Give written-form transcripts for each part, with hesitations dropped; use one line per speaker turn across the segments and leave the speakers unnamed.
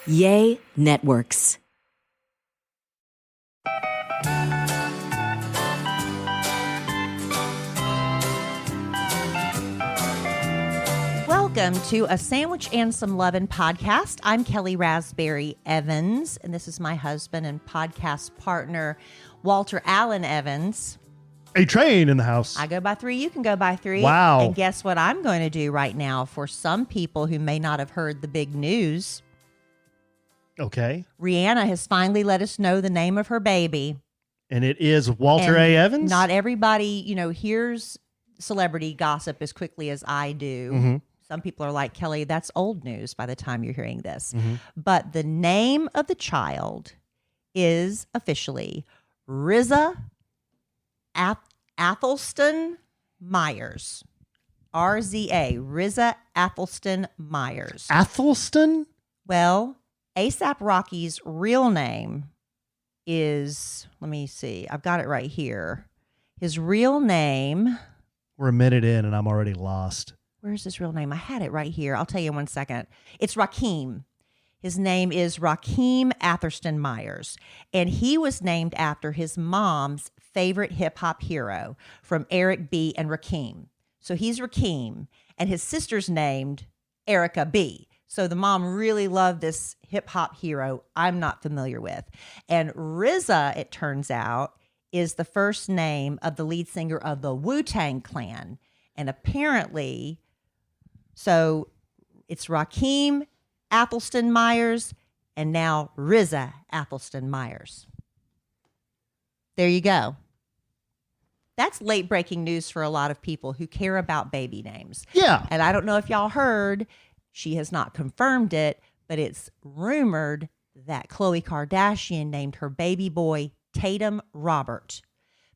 Yay Networks.
Welcome to A Sandwich and Some Lovin' podcast. I'm Kellie Raspberry Evans, and this is my husband and podcast partner, Walter Allen Evans.
A train in the house.
I go by 3, you can go by 3.
Wow.
And guess what I'm going to do right now for some people who may not have heard the big news?
Okay.
Rihanna has finally let us know the name of her baby.
And it is Walter
And
A. Evans?
Not everybody, hears celebrity gossip as quickly as I do.
Mm-hmm.
Some people are like, Kellie, that's old news by the time you're hearing this.
Mm-hmm.
But the name of the child is officially Riza Athelston Myers. RZA, Riza Athelston Myers.
Athelston?
Well, A$AP Rocky's real name is, let me see, I've got it right here. His real name.
We're a minute in and I'm already lost.
Where's his real name? I had it right here. I'll tell you in 1 second. It's Rakim. His name is Rakim Athelston Myers. And he was named after his mom's favorite hip-hop hero from Eric B. and Rakim. So he's Rakim. And his sister's named Erica B. So the mom really loved this hip-hop hero I'm not familiar with. And Riza, it turns out, is the first name of the lead singer of the Wu-Tang Clan. And apparently, so it's Rakim Athelston Myers and now Riza Athelston Myers. There you go. That's late breaking news for a lot of people who care about baby names.
Yeah.
And I don't know if y'all heard, she has not confirmed it, but it's rumored that Khloe Kardashian named her baby boy Tatum Robert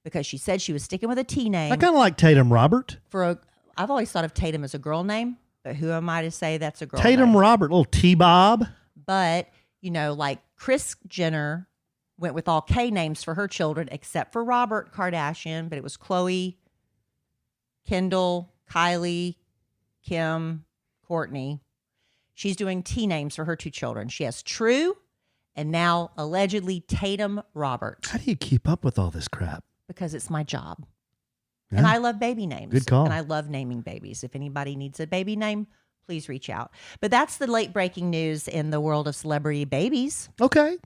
because she said she was sticking with a T name.
I kind of like Tatum Robert.
I've always thought of Tatum as a girl name, but who am I to say that's a girl
Tatum
name?
Robert, little T-Bob.
But, like Kris Jenner went with all K names for her children except for Robert Kardashian, but it was Khloe, Kendall, Kylie, Kim, Courtney. She's doing T names for her 2 children. She has True and now allegedly Tatum Robert.
How do you keep up with all this crap?
Because it's my job.
Yeah.
And I love baby names.
Good call.
And I love naming babies. If anybody needs a baby name, please reach out. But that's the late breaking news in the world of celebrity babies.
Okay.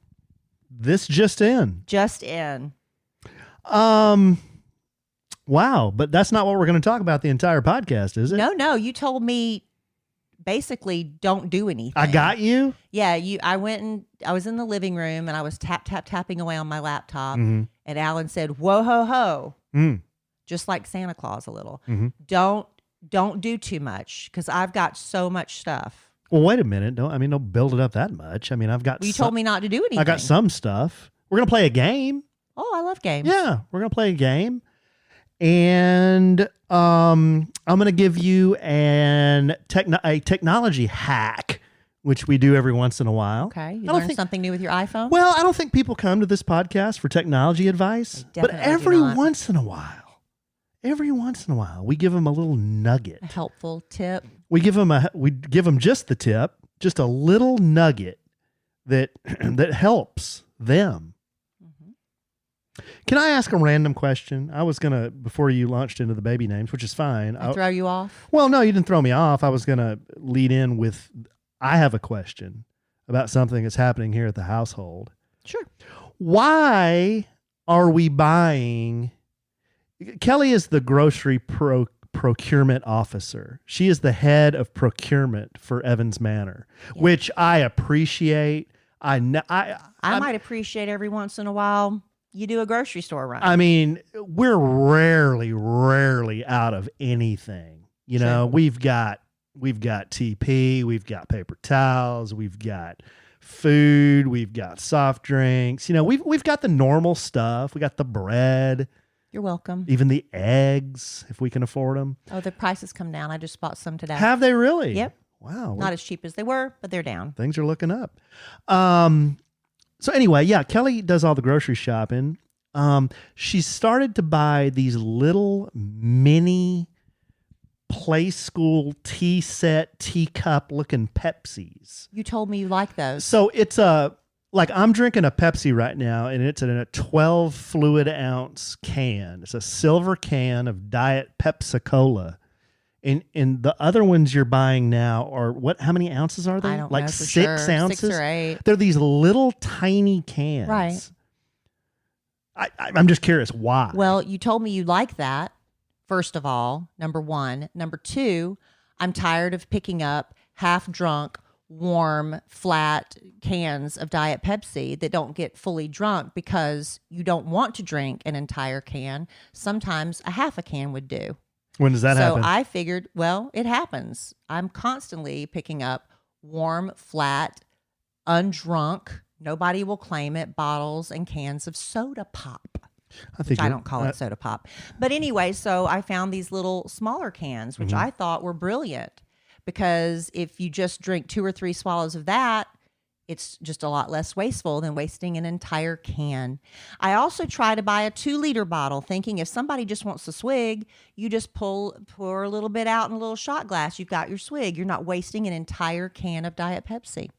This just in.
Just in.
Wow. But that's not what we're going to talk about the entire podcast, is it?
No. You told me basically don't do anything.
I got you?
Yeah. I was in the living room and I was tapping away on my laptop.
Mm-hmm.
And Alan said, whoa, ho, ho.
Mm.
Just like Santa Claus a little.
Mm-hmm.
Don't do too much because I've got so much stuff.
Well, wait a minute. Don't build it up that much. I've got
You told me not to do anything.
I got some stuff. We're going to play a game.
Oh, I love games.
Yeah, we're going to play a game. And I'm going to give you a technology hack, which we do every once in a while.
Okay. You learned something new with your iPhone?
Well, I don't think people come to this podcast for technology advice. But every once in a while, we give them a little nugget.
A helpful tip.
We give them just the tip, just a little nugget that helps them. Mm-hmm. Can I ask a random question? I was gonna, before you launched into the baby names, which is fine.
I throw you off?
Well, no, you didn't throw me off. I was gonna lead in with, I have a question about something that's happening here at the household.
Sure.
Why are we buying? Kellie is the grocery procurement officer. She is the head of procurement for Evans Manor, which I appreciate. I
might appreciate every once in a while you do a grocery store run.
I mean, we're rarely out of anything. We've got TP, we've got paper towels, we've got food, we've got soft drinks. We've got the normal stuff. We got the bread.
You're welcome.
Even the eggs, if we can afford them.
Oh, the prices come down. I just bought some today.
Have they really?
Yep.
Wow.
Not as cheap as they were, but they're down.
Things are looking up. So anyway, yeah, Kellie does all the grocery shopping. She started to buy these little mini play school tea set, teacup looking Pepsis.
You told me you like those.
So it's like I'm drinking a Pepsi right now, and it's in a 12 fluid ounce can. It's a silver can of Diet Pepsi Cola. And the other ones you're buying now are what? How many ounces are they?
I don't
like
know for
6
sure.
ounces?
6 or 8.
They're these little tiny cans.
Right.
I'm just curious why.
Well, you told me you like that, first of all, number one. Number two, I'm tired of picking up half-drunk, warm, flat cans of Diet Pepsi that don't get fully drunk because you don't want to drink an entire can. Sometimes a half a can would do.
When does that happen?
So I figured, well, it happens. I'm constantly picking up warm, flat, undrunk, nobody will claim it, bottles and cans of soda pop. I don't call it soda pop. But anyway, so I found these little smaller cans, which I thought were brilliant because if you just drink 2 or 3 swallows of that, it's just a lot less wasteful than wasting an entire can. I also try to buy a 2-liter bottle, thinking if somebody just wants a swig, you just pour a little bit out in a little shot glass. You've got your swig. You're not wasting an entire can of Diet Pepsi.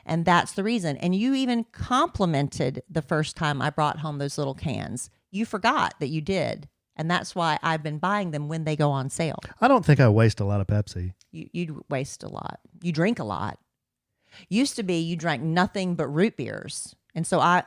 And that's the reason. And you even complimented the first time I brought home those little cans. You forgot that you did. And that's why I've been buying them when they go on sale.
I don't think I waste a lot of Pepsi.
You waste a lot. You drink a lot. Used to be you drank nothing but root beers. And so I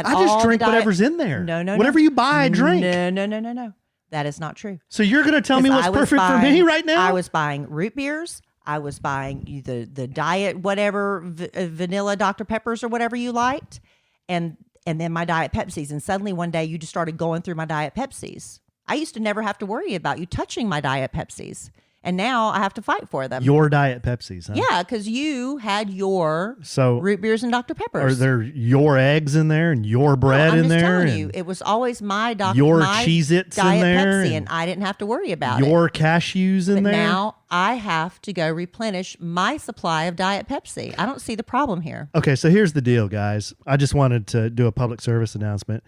just
drink whatever's in there.
No.
Whatever you buy, I drink.
No. That is not true.
So you're going to tell me what's perfect for me right now?
I was buying root beers. I was buying the diet whatever vanilla Dr. Peppers or whatever you liked, and then my Diet Pepsis. And suddenly one day you just started going through my Diet Pepsis. I used to never have to worry about you touching my Diet Pepsis, and now I have to fight for them.
Your Diet Pepsis, huh?
Yeah, because you had your
so
root beers and Dr. Peppers.
Are there your eggs in there and your bread in there?
I'm just telling you, it was always my
your Cheez-Its
Diet
in there,
Pepsi, and I didn't have to worry about
your cashews in
but
there.
Now I have to go replenish my supply of Diet Pepsi. I don't see the problem here.
Okay, so here's the deal, guys. I just wanted to do a public service announcement.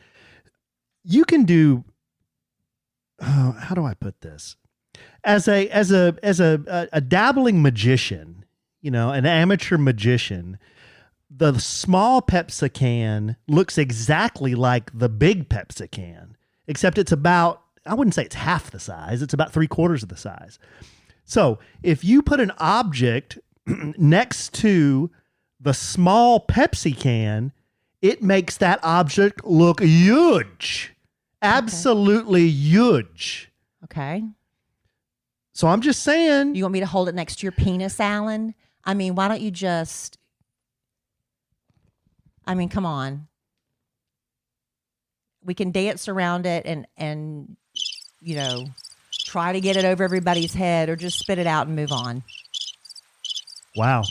You can do. How do I put this? As a dabbling magician, an amateur magician, the small Pepsi can looks exactly like the big Pepsi can, except it's about, I wouldn't say it's half the size, it's about 3/4 of the size. So if you put an object next to the small Pepsi can, it makes that object look huge. Absolutely huge.
Okay.
So I'm just saying.
You want me to hold it next to your penis, Alan? I mean, why don't you just... come on. We can dance around it and try to get it over everybody's head or just spit it out and move on.
Wow.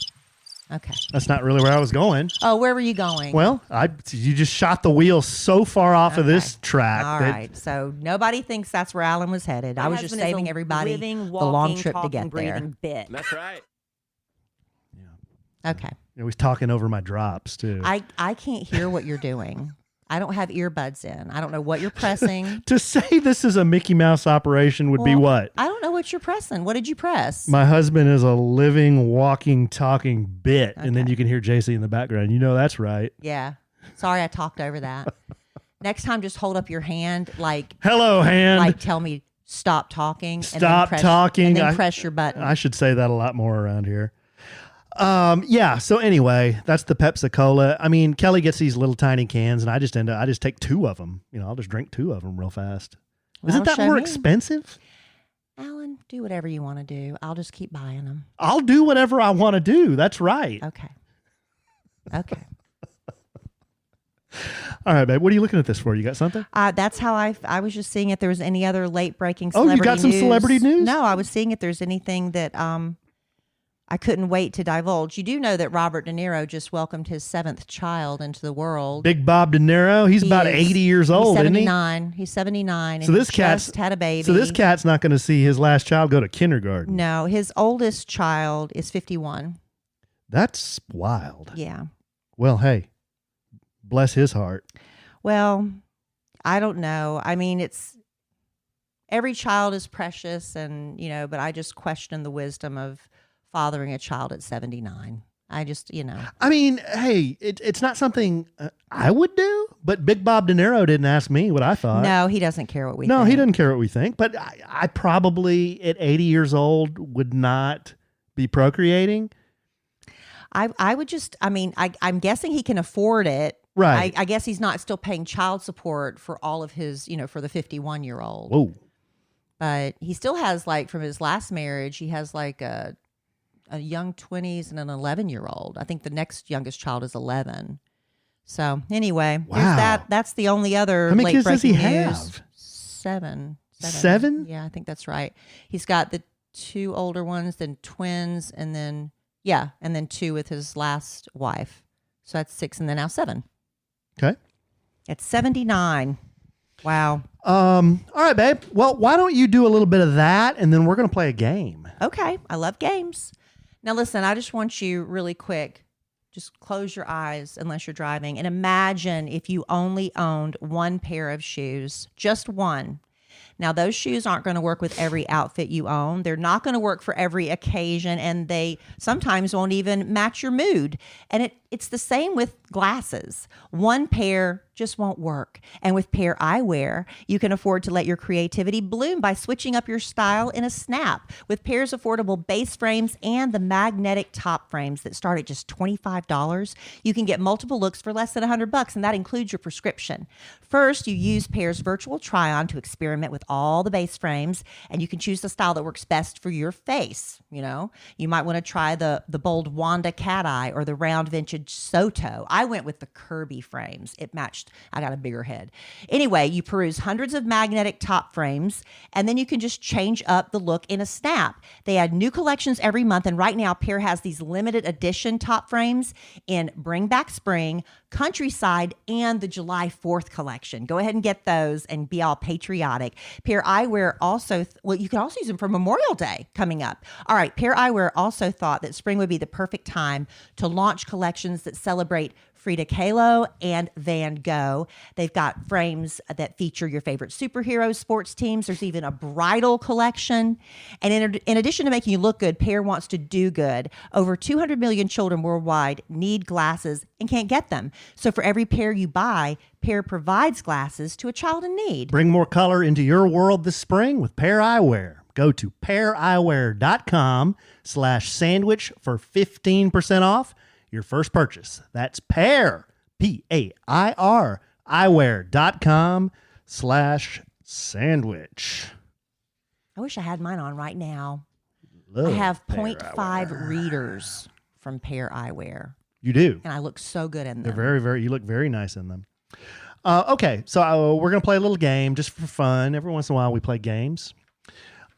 Okay.
That's not really where I was going.
Oh, where were you going?
Well, you just shot the wheel so far off of this track.
All right. So nobody thinks that's where Alan was headed. I was just saving everybody the long trip to get there.
Bit. That's right.
Yeah.
Okay.
He was talking over my drops too.
I can't hear what you're doing. I don't have earbuds in. I don't know what you're pressing.
To say this is a Mickey Mouse operation would be what?
I don't know what you're pressing. What did you press?
My husband is a living, walking, talking bit. Okay. And then you can hear JC in the background. That's right.
Yeah. Sorry I talked over that. Next time, just hold up your hand like...
Hello, hand.
Like tell me, stop talking.
Stop talking.
And then press your button.
I should say that a lot more around here. Yeah. So anyway, that's the Pepsi Cola. I mean, Kelly gets these little tiny cans, and I just take 2 of them. I'll just drink 2 of them real fast. Isn't that more expensive?
Alan, do whatever you want to do. I'll just keep buying them.
I'll do whatever I want to do. That's right.
Okay.
All right, babe. What are you looking at this for? You got something?
That's how I was just seeing if there was any other late breaking celebrity news.
Oh, you got some celebrity news?
No, I was seeing if there's anything that I couldn't wait to divulge. You do know that Robert De Niro just welcomed his 7th child into the world.
Big Bob De Niro. He's about 80 years old, isn't he?
He's 79.
So this cat's
just had a baby.
So this cat's not going to see his last child go to kindergarten.
No, his oldest child is 51.
That's wild.
Yeah.
Well, hey, bless his heart.
Well, I don't know. I mean, it's every child is precious, and but I just question the wisdom of fathering a child at 79. I just,
I mean, hey, it's not something I would do, but Big Bob De Niro didn't ask me what I thought.
No, he doesn't care what we
No,
think.
he doesn't care what we think. But I probably at 80 years old would not be procreating.
I would just, I'm guessing he can afford it.
Right.
I guess he's not still paying child support for all of his, for the 51-year-old.
Whoa.
But he still has, like, from his last marriage, he has like a young 20s and an 11-year-old. I think the next youngest child is 11. So anyway,
Wow.
there's that. That's the only other
How many kids does he
late-breaking news.
have?
Seven.
Seven?
Yeah, I think that's right. He's got the 2 older ones, then twins, and then two with his last wife. So that's 6, and then now 7.
Okay.
At 79. Wow.
All right, babe. Well, why don't you do a little bit of that, and then we're going to play a game.
Okay. I love games. Now, listen, I just want you really quick, just close your eyes unless you're driving, and imagine if you only owned one pair of shoes, just one. Now, those shoes aren't going to work with every outfit you own. They're not going to work for every occasion, and they sometimes won't even match your mood. And it's the same with glasses. One pair just won't work. And with Pair Eyewear, you can afford to let your creativity bloom by switching up your style in a snap. With Pair's affordable base frames and the magnetic top frames that start at just $25, you can get multiple looks for less than $100, and that includes your prescription. First, you use Pair's virtual try-on to experiment with all the base frames, and you can choose the style that works best for your face. You might want to try the bold Wanda cat eye or the round vintage Soto. I went with the Kirby frames. It matched. I got a bigger head. Anyway, you peruse hundreds of magnetic top frames, and then you can just change up the look in a snap. They add new collections every month, and right now Pair has these limited edition top frames in Bring Back Spring, Countryside, and the July 4th collection. Go ahead and get those and be all patriotic. Pair Eyewear also, you can also use them for Memorial Day coming up. All right, Pair Eyewear also thought that spring would be the perfect time to launch collections that celebrate Frida Kahlo and Van Gogh. They've got frames that feature your favorite superheroes, sports teams. There's even a bridal collection. And in addition to making you look good, Pair wants to do good. Over 200 million children worldwide need glasses and can't get them. So for every pair you buy, Pair provides glasses to a child in need.
Bring more color into your world this spring with Pair Eyewear. Go to paireyewear.com/sandwich for 15% off your first purchase. That's Pair, Pair, eyewear.com/sandwich.
I wish I had mine on right now.
Love
I have
Pair
0.5
Eyewear.
readers from Pair Eyewear,
You do.
and I look so good in them.
They're very, very, you look very nice in them. Okay, so we're going to play a little game just for fun. Every once in a while we play games.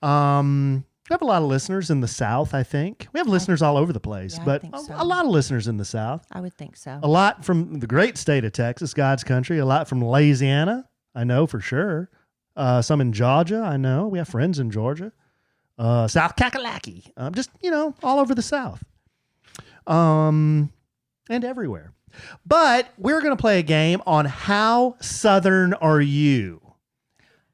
We have a lot of listeners in the South, I think. We have listeners all over the place,
Yeah, I
but
think so.
a lot of listeners in the South.
I would think so.
A lot from the great state of Texas, God's country. A lot from Louisiana, I know for sure. Some in Georgia, I know. We have friends in Georgia. South Kakalaki. Just, all over the South. And everywhere. But we're going to play a game on how Southern are you?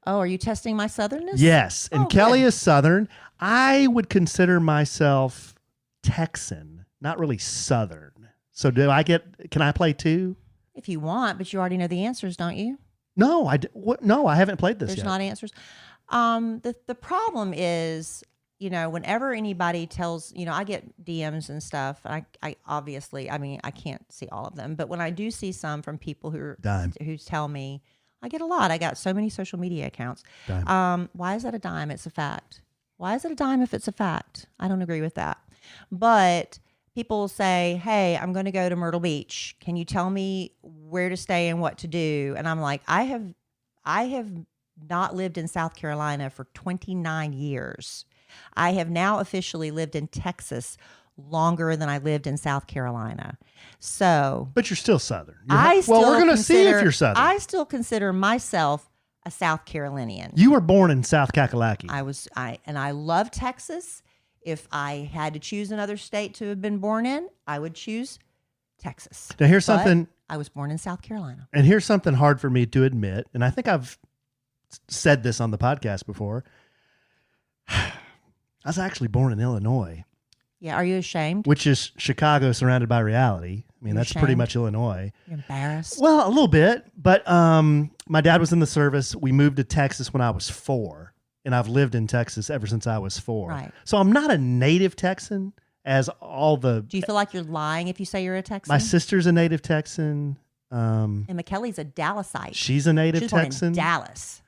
Oh, are you testing my southernness?
Yes. And
Oh,
Kelly
good.
is Southern. I would consider myself Texan, not really Southern. So can I play too?
If you want, but you already know the answers, don't you?
No, no, I haven't played this
There's
yet.
not answers. The problem is, whenever anybody tells, I get DMs and stuff. I obviously, I can't see all of them, but when I do see some from people who tell me, I get a lot. I got so many social media accounts.
Dime.
Why is that a dime? It's a fact. Why is it a dime if it's a fact? I don't agree with that. But people will say, hey, I'm going to go to Myrtle Beach. Can you tell me where to stay and what to do? And I'm like, I have not lived in South Carolina for 29 years. I have now officially lived in Texas longer than I lived in South Carolina. So,
But you're still Southern.
we're
going to see if you're Southern.
I still consider myself a South Carolinian.
You were born in South Kakalaki.
I love Texas. If I had to choose another state to have been born in, I would choose Texas.
Now here's
But
something,
I was born in South Carolina.
and here's something hard for me to admit, and I think I've said this on the podcast before. I was actually born in Illinois.
Yeah. Are you ashamed?
Which is Chicago surrounded by reality. I mean,
You're
that's pretty
ashamed?
much Illinois.
You're embarrassed?
Well, a little bit, but my dad was in the service. We moved to Texas when I was 4, and I've lived in Texas ever since I was 4.
Right.
So I'm not a native Texan as all the...
Do you feel like you're lying if you say you're a Texan?
My sister's a native Texan.
And McKellie's a Dallasite.
She's a native
She's born
Texan.
in Dallas,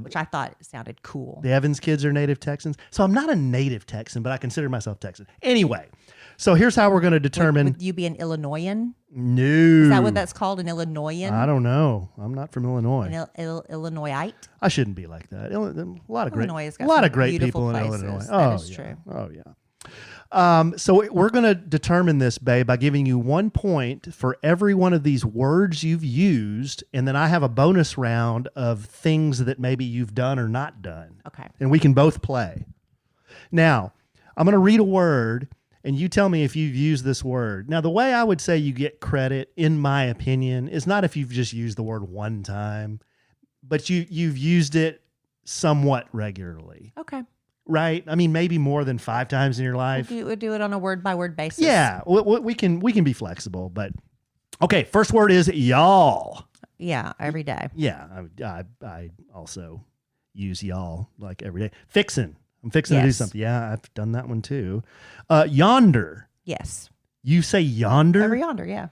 which I thought sounded cool.
The Evans kids are native Texans. So I'm not a native Texan, but I consider myself Texan. Anyway, so here's how we're going to determine...
Would you be an Illinoisan?
No.
Is that what that's called, an Illinoisan?
I don't know. I'm not from Illinois.
An Illinoisite?
I shouldn't be like that. A lot of great,
Illinois has got
a lot
some
of great
beautiful
people
places.
in Illinois.
That is
yeah.
true.
Oh yeah. So we're going to determine this, babe, by giving you 1 point for every one of these words you've used, and then I have a bonus round of things that maybe you've done or not done.
Okay.
And we can both play. Now, I'm going to read a word, and you tell me if you've used this word. Now, the way I would say you get credit, in my opinion, is not if you've just used the word one time, but you've used it somewhat regularly.
Okay.
Right? I mean, maybe more than 5 times in your life.
We'll do it on a word-by-word basis.
Yeah, we can be flexible, but okay. First word is y'all.
Yeah, every day.
Yeah, I also use y'all like every day. Fixin'. I'm fixing to do
Yes.
something. Yeah, I've done that one too. Yonder.
Yes.
You say yonder?
Every yonder, yeah.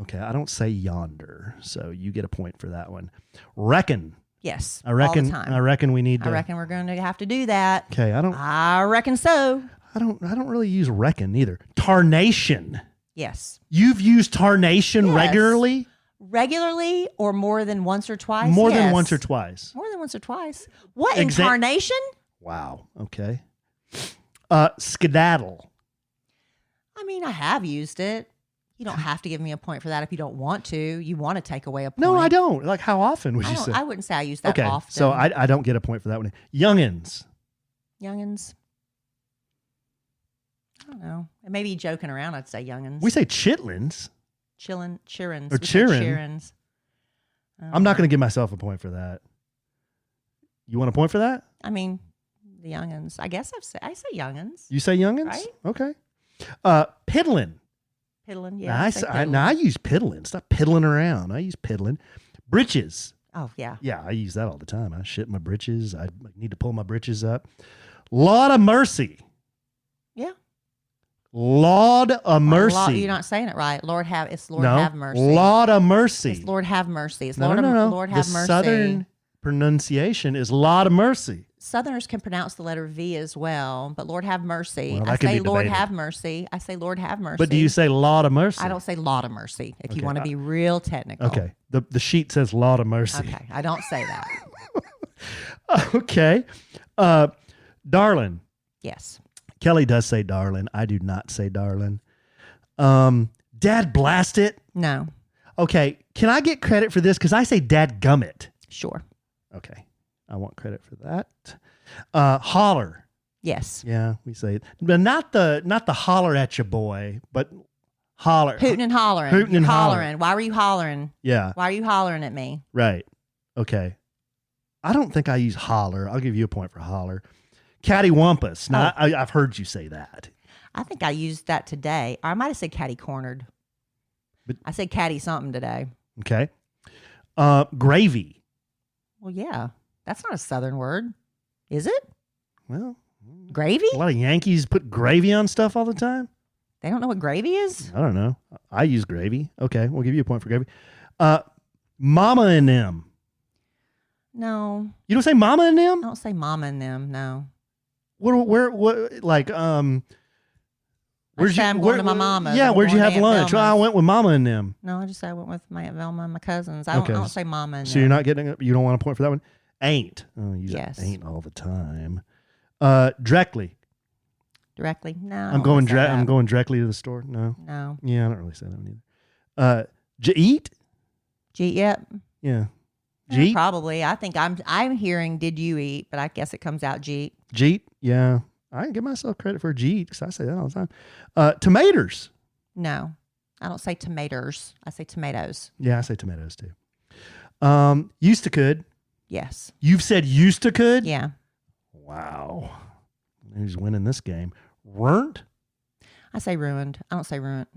Okay, I don't say yonder, so you get a point for that one. Reckon.
Yes.
I reckon.
All the time.
I reckon we need to.
I reckon we're going to have to do that.
Okay,
I reckon so.
I don't really use reckon either. Tarnation.
Yes.
You've used tarnation
Yes.
regularly?
Regularly or more than once or twice?
More than
Yes.
once or twice.
More than once or twice. What,
Exa-
incarnation?
Wow. Okay. Skedaddle.
I mean, I have used it. You don't have to give me a point for that if you don't want to. You want to take away a point.
No, I don't. Like, how often would you say?
I wouldn't say I use that
Okay,
often.
so I don't get a point for that one. Youngins.
Youngins. I don't know. Maybe joking around, I'd say youngins.
We say chitlins.
Cheerins.
Or
We say
cheerin'.
cheerins.
I'm not going to give myself a point for that. You want a point for that?
I mean, the youngins. I guess I say youngins.
You say youngins?
Right.
Okay. Piddlin'.
Piddlin',
Now,
yeah.
I use piddlin'. Stop piddling around. I use piddlin'. Britches.
Oh, yeah.
Yeah, I use that all the time. I shit my britches. I need to pull my britches up. Laud of mercy.
Yeah.
Laud of mercy.
You're not saying it right. It's Lord
no.
have mercy.
Laud of mercy.
It's Lord have mercy. It's
No,
Lord,
no.
Lord have
the
mercy.
Southern pronunciation is Laud of mercy.
Southerners can pronounce the letter V as well, but Lord have mercy.
Well,
I
that could
say
be
Lord
debated.
have mercy. I say Lord have mercy.
But do you say Laud of mercy?
I don't say Laud of mercy if you
Okay.
want to be real technical.
Okay. The sheet says Laud of mercy.
Okay. I don't say that.
Okay. Darling.
Yes.
Kelly does say darling. I do not say darling. Dad blast it.
No.
Okay. Can I get credit for this? Because I say dad gummit.
Sure.
Okay. I want credit for that. Holler.
Yes.
Yeah, we say it. But not the holler at your boy, but holler.
Hooting and hollering.
Hooting and
You're
hollering.
Why were you hollering?
Yeah.
Why are you hollering at me?
Right. Okay. I don't think I use holler. I'll give you a point for holler. Cattywampus. Now, I've heard you say that.
I think I used that today. Or I might have said catty cornered.
But-
I said catty something today.
Okay. Gravy.
Well, yeah. That's not a Southern word. Is it?
Well,
Gravy?
a lot of Yankees put gravy on stuff all the time.
They don't know what gravy is?
I don't know. I use gravy. Okay, we'll give you a point for gravy. Mama and them.
No.
You don't say mama and
I
them?
don't say mama and them. No.
What like
Where'd you? I'm going to my mama's.
Yeah,
I'm
where'd you
going
have
to Aunt
lunch? Well, I
Velma's.
went with mama and them.
No, I just say I went with my Aunt Velma and my cousins. I
Okay.
don't say mama and
So
them.
you're not getting you don't want a point for that one? Ain't. Oh, you use
Yes.
ain't all the time. Directly.
Directly? No. I
I'm
don't
going
say that.
I'm going directly to the store. No.
No.
Yeah, I don't really say that one either. Eat?
Yep.
Yeah.
Yeah,
Jeet?
probably. I think I'm hearing did you eat, but I guess it comes out Jeet.
Jeet? Yeah. I can give myself credit for Jeet because I say that all the time. Tomatoes.
No. I don't say tomatoes. I say tomatoes.
Yeah, I say tomatoes too. Used to could.
Yes.
You've said used to could?
Yeah.
Wow. Who's winning this game? Weren't?
I say ruined. I don't say ruined.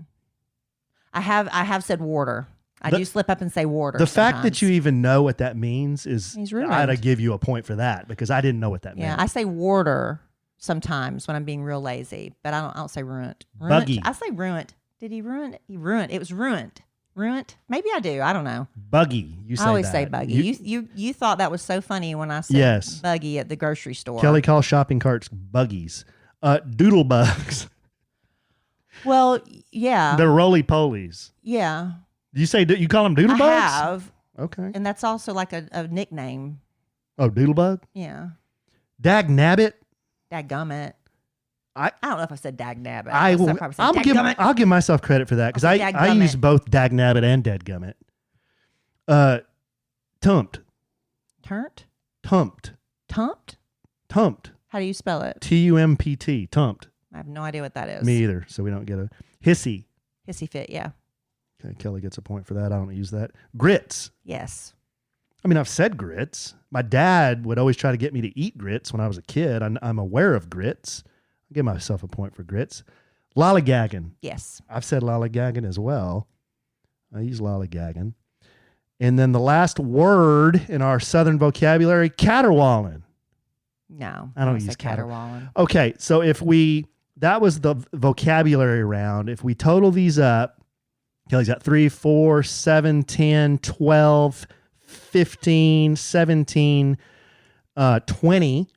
I have said water. I do slip up and say water.
The fact that you even know what that means is,
He's ruined.
I'd give you a point for that because I didn't know what that meant.
Yeah, I say water sometimes when I'm being real lazy, but I don't say ruined.
Buggy.
I say ruined. Did he ruin it? He ruined. It was ruined. Ruined? Maybe I do. I don't know.
Buggy. You say
I always
that.
say buggy. You thought that was so funny when I said
Yes.
buggy at the grocery store.
Kelly calls shopping carts buggies. Doodle bugs.
Well, yeah.
They're roly-polies.
Yeah.
You call them doodle
I
bugs?
have.
Okay.
And that's also like a nickname.
Oh, doodle bug?
Yeah.
Dag nabbit?
Dadgummit.
I
don't know if I said dagnabbit.
I'll give myself credit for that because I use both dag nabbit and dadgummit. Tumped.
Turnt?
Tumped.
Tumped?
Tumped.
How do you spell it?
T-U-M-P-T. Tumped.
I have no idea what that is.
Me either, so we don't get a hissy.
Hissy fit, yeah.
Okay, Kelly gets a point for that. I don't use that. Grits.
Yes.
I mean, I've said grits. My dad would always try to get me to eat grits when I was a kid. I'm aware of grits. I'll give myself a point for grits. Lollygagging.
Yes.
I've said lollygagging as well. I use lollygagging. And then the last word in our southern vocabulary, caterwauling.
No.
I don't
say
use
caterwauling.
Okay, so that was the vocabulary round. If we total these up, Kelly's got 3, 4, 7, 10, 12, 15, 17, 20.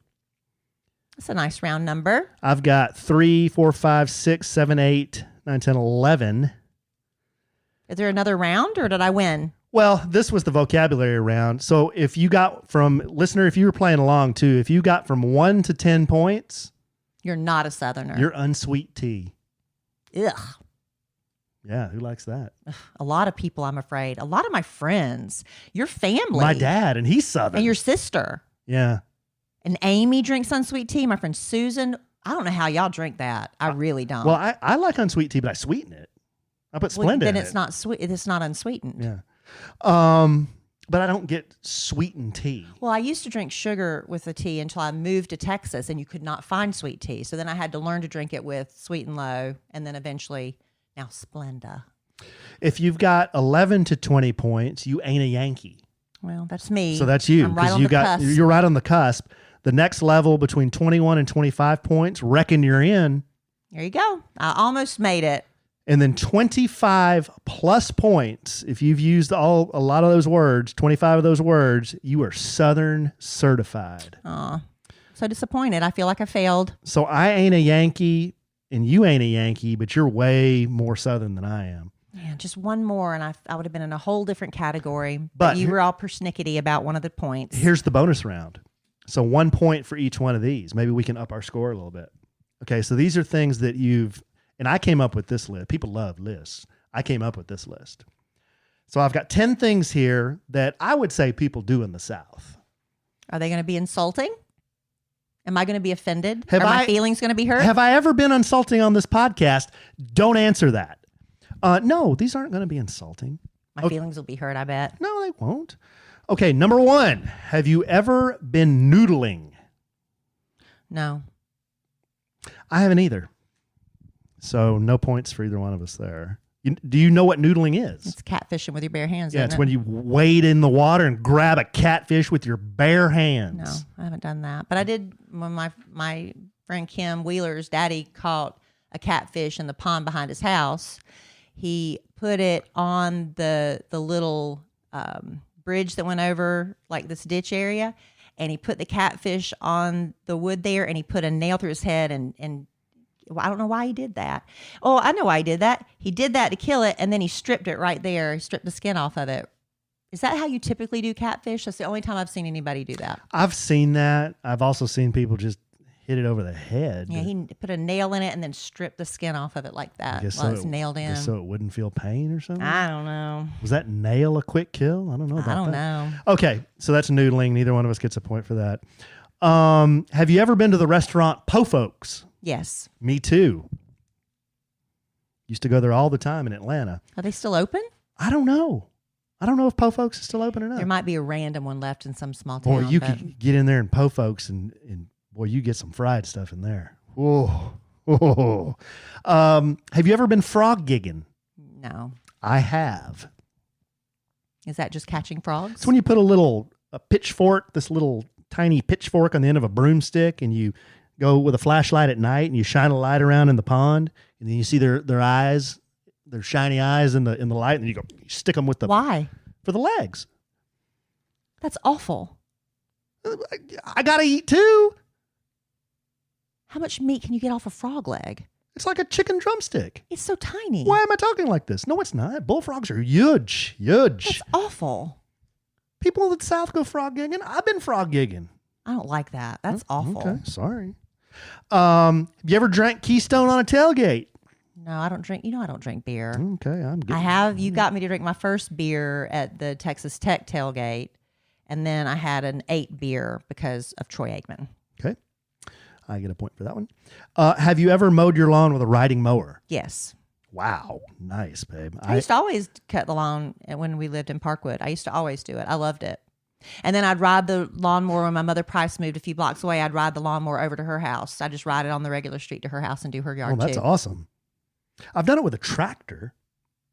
That's a nice round number.
I've got 3, 4, 5, 6, 7, 8, 9, 10, 11.
Is there another round or did I win?
Well, this was the vocabulary round. So if you got if you were playing along too, if you got from 1 to 10 points,
you're not a Southerner.
you're unsweet tea.
Ugh.
Yeah, who likes that?
A lot of people, I'm afraid. A lot of my friends, your family.
My dad, and he's Southern.
And your sister.
Yeah.
And Amy drinks unsweet tea. My friend Susan. I don't know how y'all drink that. I really don't.
Well, I like unsweet tea, but I sweeten it. I put Splenda in it.
Then it's not sweet. It's not unsweetened.
Yeah. But I don't get sweetened tea.
Well, I used to drink sugar with the tea until I moved to Texas, and you could not find sweet tea. So then I had to learn to drink it with sweet and low, and then eventually now Splenda.
If you've got 11 to 20 points, you ain't a Yankee.
Well, that's me.
So that's you.
I'm right on the cusp.
You're right on the cusp. The next level between 21 and 25 points, reckon you're in.
There you go. I almost made it.
And then 25 plus points, if you've used a lot of those words, 25 of those words, you are Southern certified.
Aw, so disappointed. I feel like I failed.
So I ain't a Yankee and you ain't a Yankee, but you're way more Southern than I am.
Yeah, just one more and I would have been in a whole different category.
But
you were all persnickety about one of the points.
Here's the bonus round. So 1 point for each one of these. Maybe we can up our score a little bit. Okay, so these are things that and I came up with this list. People love lists. I came up with this list. So I've got 10 things here that I would say people do in the South.
Are they going to be insulting? Am I going to be offended? Are my feelings going to be hurt?
Have I ever been insulting on this podcast? Don't answer that. No, these aren't going to be insulting.
My feelings will be hurt, I bet.
No, they won't. Okay, number 1. Have you ever been noodling?
No.
I haven't either. So no points for either one of us there. Do you know what noodling is?
It's catfishing with your bare hands.
Yeah, it's when you wade in the water and grab a catfish with your bare hands.
No, I haven't done that. But I did when my friend Kim Wheeler's daddy caught a catfish in the pond behind his house. He put it on the little bridge that went over like this ditch area, and he put the catfish on the wood there, and he put a nail through his head and well, I don't know why he did that. Oh, I know why he did that. He did that to kill it, and then he stripped it right there. He stripped the skin off of it. Is that how you typically do catfish? That's the only time I've seen anybody do that.
I've seen that. I've also seen people just hit it over the head.
Yeah, he put a nail in it and then stripped the skin off of it like that while it's nailed in.
So it wouldn't feel pain or something?
I don't know.
Was that nail a quick kill? I don't know about that.
I don't know.
Okay, so that's noodling. Neither one of us gets a point for that. Have you ever been to the restaurant Po Folks?
Yes.
Me too. Used to go there all the time in Atlanta.
Are they still open?
I don't know. I don't know if Po Folks is still open or not.
There might be a random one left in some small town.
Boy, you could get in there and Po Folks and boy, you get some fried stuff in there. Whoa. Whoa. Have you ever been frog gigging?
No.
I have.
Is that just catching frogs?
It's when you put a pitchfork, this little tiny pitchfork on the end of a broomstick, and you go with a flashlight at night and you shine a light around in the pond, and then you see their eyes, their shiny eyes in the light, and then you stick them with the
Why?
For the legs.
That's awful.
I gotta eat too.
How much meat can you get off a frog leg?
It's like a chicken drumstick.
It's so tiny.
Why am I talking like this? No, it's not. Bullfrogs are huge.
That's awful.
People in the South go frog gigging. I've been frog gigging.
I don't like that. That's awful.
Okay, sorry. Have you ever drank Keystone on a tailgate?
No, I don't drink. I don't drink beer.
Okay, I'm good.
I have. You got me to drink my first beer at the Texas Tech tailgate, and then I had an 8 beer because of Troy Aikman.
Okay. I get a point for that one. Have you ever mowed your lawn with a riding mower?
Yes.
Wow. Nice, babe.
I used to always cut the lawn when we lived in Parkwood. I used to always do it. I loved it. And then I'd ride the lawnmower when my mother Price moved a few blocks away. I'd ride the lawnmower over to her house. I just ride it on the regular street to her house and do her yard
that's
too.
Awesome. I've done it with a tractor,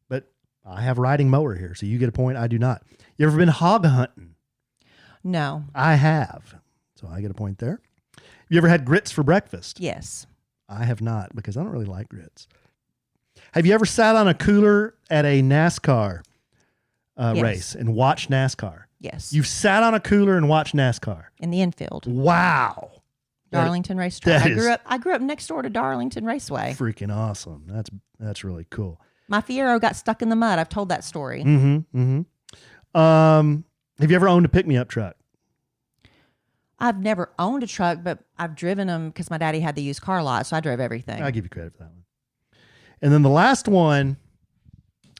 but I have riding mower here, so you get a point. I do not. You ever been hog hunting?
No.
I have, so I get a point there. You ever had grits for breakfast?
Yes.
I have not because I don't really like grits. Have you ever sat on a cooler at a NASCAR race and watched NASCAR?
Yes.
You've sat on a cooler and watched NASCAR?
In the infield.
Wow.
Darlington Racetrack. I grew up next door to Darlington Raceway.
Freaking awesome. That's really cool.
My Fiero got stuck in the mud. I've told that story.
Have you ever owned a pick-me-up truck?
I've never owned a truck, but I've driven them because my daddy had the used car lot, so I drove everything.
I'll give you credit for that one. And then the last one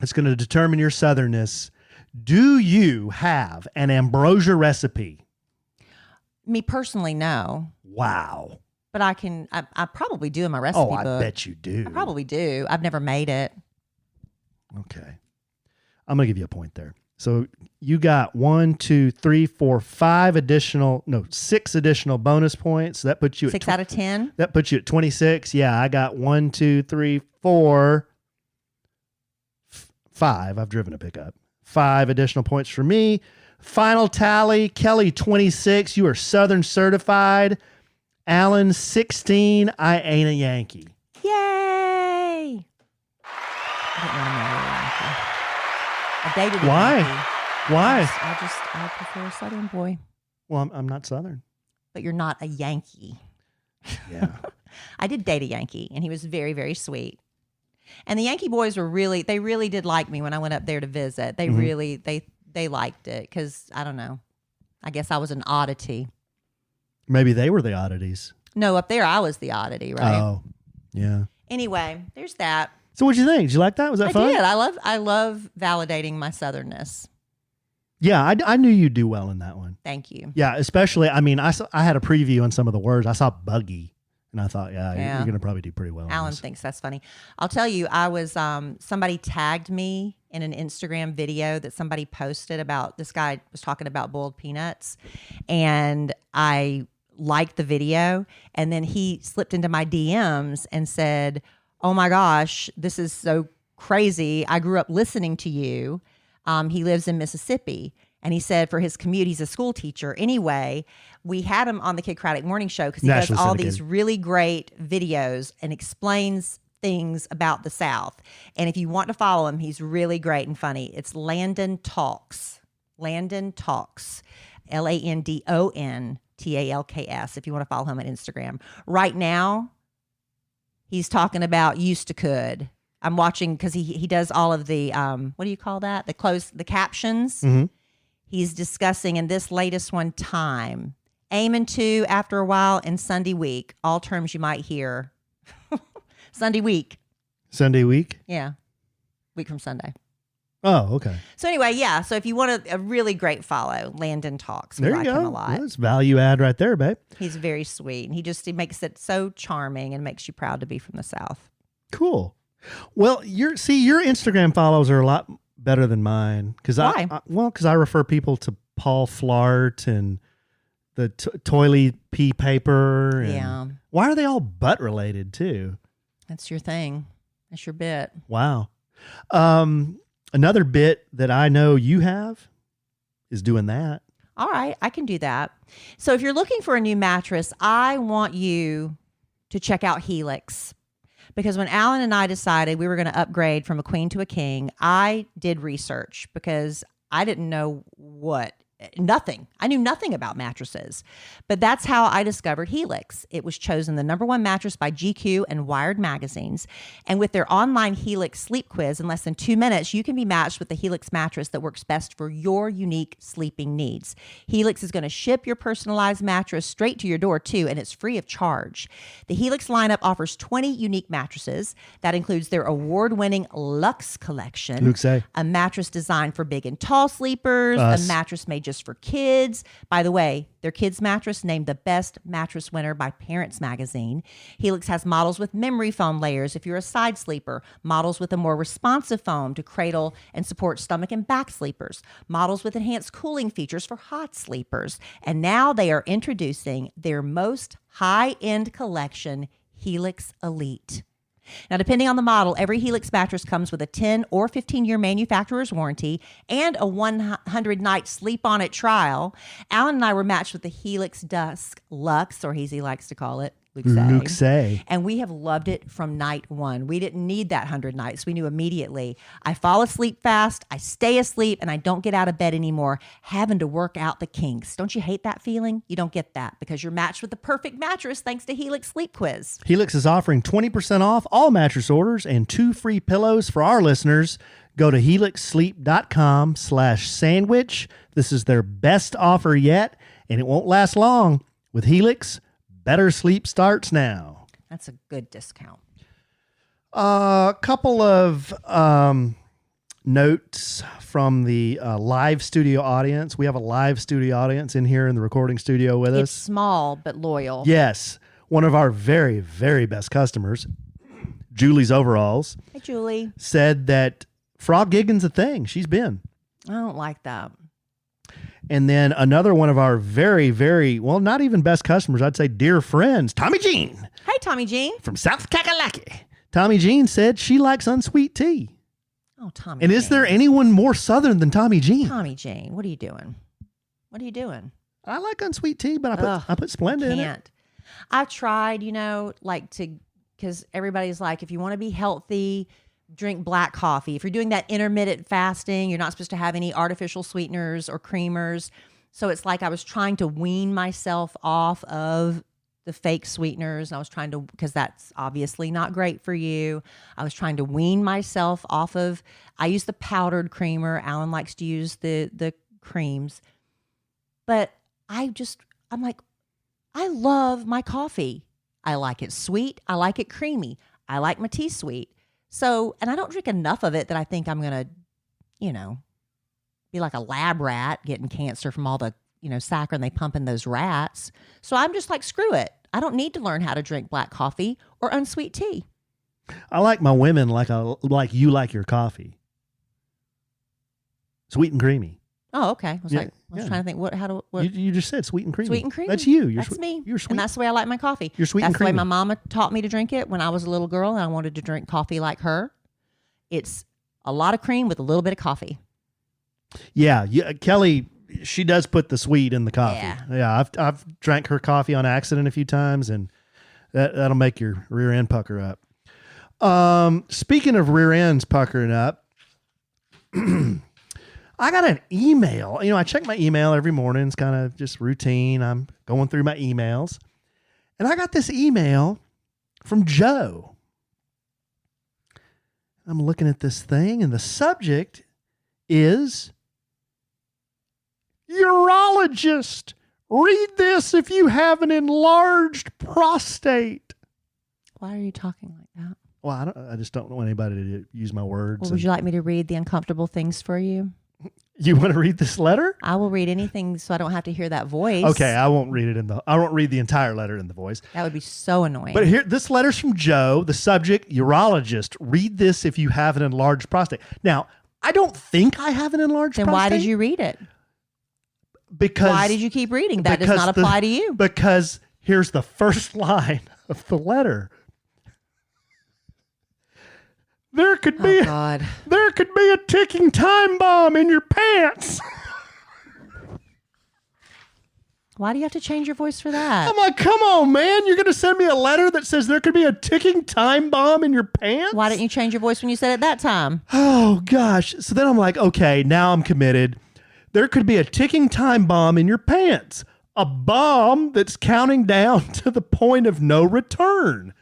is going to determine your southernness. Do you have an ambrosia recipe?
Me personally, no.
Wow.
But I probably do in my recipe book.
I bet you do.
I probably do. I've never made it.
Okay. I'm going to give you a point there. So you got 6 additional bonus points. So that puts you
6 out of 10.
That puts you at 26. Yeah, I got 1, 2, 3, 4, 5. I've driven a pickup. 5 additional points for me. Final tally: Kelly 26. You are Southern certified. Allen 16. I ain't a Yankee.
Yay! I didn't want to marry a Yankee. I dated a
Why?
Yankee.
Why?
I prefer a Southern boy.
Well, I'm not Southern.
But you're not a Yankee.
Yeah.
I did date a Yankee, and he was very, very sweet. And the Yankee boys were really did like me when I went up there to visit. They really, they liked it because, I don't know, I guess I was an oddity.
Maybe they were the oddities.
No, up there I was the oddity, right?
Oh, yeah.
Anyway, there's that.
So what'd you think? Did you like that? Was that fun?
I did. I love validating my Southernness.
Yeah, I knew you'd do well in that one.
Thank you.
Yeah, especially, I had a preview on some of the words. I saw buggy, and I thought, you're going to probably do pretty well.
Alan thinks that's funny. I'll tell you, I was, somebody tagged me in an Instagram video that somebody posted about, this guy was talking about boiled peanuts, and I liked the video, and then he slipped into my DMs and said, oh my gosh, this is so crazy. I grew up listening to you. He lives in Mississippi. And he said for his commute, he's a school teacher. Anyway, we had him on the Kid Craddock Morning Show because he does all these really great videos and explains things about the South. And if you want to follow him, he's really great and funny. It's Landon Talks. Landon Talks. LandonTalks. If you want to follow him on Instagram. Right now, he's talking about used to could. I'm watching because he does all of the what do you call that? The captions.
Mm-hmm.
He's discussing in this latest one time, aiming to, after a while, and Sunday week. All terms you might hear. Sunday week.
Sunday week?
Yeah. Week from Sunday.
Oh, okay.
So anyway, yeah. So if you want a really great follow, Landon Talks. We
there
like
you go.
him a lot.
That's value add right there, babe.
He's very sweet. And he makes it so charming and makes you proud to be from the South.
Cool. Well, your Instagram follows are a lot better than mine.
Why?
Because I refer people to Paul Flart and the Toilet Pea Paper. And
Yeah.
why are they all butt related too?
That's your thing. That's your bit.
Wow. Another bit that I know you have is doing that.
All right, I can do that. So if you're looking for a new mattress, I want you to check out Helix. Because when Alan and I decided we were going to upgrade from a queen to a king, I did research because I didn't know nothing. I knew nothing about mattresses, but that's how I discovered Helix. It was chosen the #1 mattress by GQ and Wired magazines. And with their online Helix sleep quiz, in less than 2 minutes, you can be matched with the Helix mattress that works best for your unique sleeping needs. Helix is going to ship your personalized mattress straight to your door too, and it's free of charge. The Helix lineup offers 20 unique mattresses. That includes their award-winning Luxe collection, a mattress designed for big and tall sleepers, a mattress made just for kids. By the way, their kids mattress named the best mattress winner by Parents Magazine. Helix has models with memory foam layers if you're a side sleeper, models with a more responsive foam to cradle and support stomach and back sleepers, models with enhanced cooling features for hot sleepers. And now they are introducing their most high-end collection, Helix Elite. Now, depending on the model, every Helix mattress comes with a 10 or 15-year manufacturer's warranty and a 100-night sleep-on-it trial. Alan and I were matched with the Helix Dusk Luxe, or as he likes to call it, Luxe. And we have loved it from night one. We didn't need that 100 nights. We knew immediately. I fall asleep fast, I stay asleep, and I don't get out of bed anymore having to work out the kinks. Don't you hate that feeling? You don't get that because you're matched with the perfect mattress thanks to Helix Sleep Quiz.
Helix is offering 20% off all mattress orders and 2 free pillows for our listeners. Go to helixsleep.com/sandwich. This is their best offer yet, and it won't last long. With Helix, better sleep starts now.
That's a good discount.
A couple of notes from the live studio audience. We have a live studio audience in here in the recording studio with us.
It's small but loyal.
Yes. One of our very, very best customers, Julie's Overalls.
Hey, Julie.
Said that frog gigging's a thing. She's been.
I don't like that.
And then another one of our very, very, well, not even best customers, I'd say dear friends, Tommy Jean.
Hey, Tommy Jean.
From South Kakalaki. Tommy Jean said she likes unsweet tea.
Oh, Tommy
And
Jean.
is there anyone more Southern than Tommy Jean?
Tommy Jean, what are you doing? What are you doing?
I like unsweet tea, but I put Splenda in it.
I've tried, because everybody's like, if you want to be healthy, drink black coffee. If you're doing that intermittent fasting, you're not supposed to have any artificial sweeteners or creamers. So it's like I was trying to wean myself off of the fake sweeteners. And I was trying to, because that's obviously not great for you. I was trying to wean myself off of, I use the powdered creamer. Alan likes to use the creams. But I'm like, I love my coffee. I like it sweet. I like it creamy. I like my tea sweet. So, and I don't drink enough of it that I think I'm going to, be like a lab rat getting cancer from all the, saccharin they pump in those rats. So I'm just like, screw it. I don't need to learn how to drink black coffee or unsweet tea.
I like my women like you like your coffee. Sweet and creamy.
Oh, okay. I was trying to think
you just said sweet and creamy.
Sweet and creamy.
That's you.
That's me.
You're sweet.
And that's the way I like my coffee.
You're sweet
that's
and creamy.
That's the way my mama taught me to drink it when I was a little girl and I wanted to drink coffee like her. It's a lot of cream with a little bit of coffee.
Yeah, Kelly, she does put the sweet in the coffee. Yeah, I've drank her coffee on accident a few times, and that'll make your rear end pucker up. Speaking of rear ends puckering up, I got an email. I check my email every morning. It's kind of just routine. I'm going through my emails, and I got this email from Joe. I'm looking at this thing, and the subject is urologist. Read this if you have an enlarged prostate.
Why are you talking like that?
Well, I just don't want anybody to use my words.
Well, would you like me to read the uncomfortable things for you?
You want to read this letter?
I will read anything so I don't have to hear that voice.
Okay, I won't read the entire letter in the voice.
That would be so annoying.
But here, this letter's from Joe. The subject, urologist. Read this if you have an enlarged prostate. Now, I don't think I have an enlarged
Then
prostate.
why did you read it?
Because
Why did you keep reading? That does
because
not apply to you.
Because here's the first line of the letter. There could be
God.
there could be a ticking time bomb in your pants.
Why do you have to change your voice for that?
I'm like, come on, man. You're going to send me a letter that says there could be a ticking time bomb in your pants?
Why didn't you change your voice when you said it that time?
Oh, gosh. So then I'm like, okay, now I'm committed. There could be a ticking time bomb in your pants. A bomb that's counting down to the point of no return.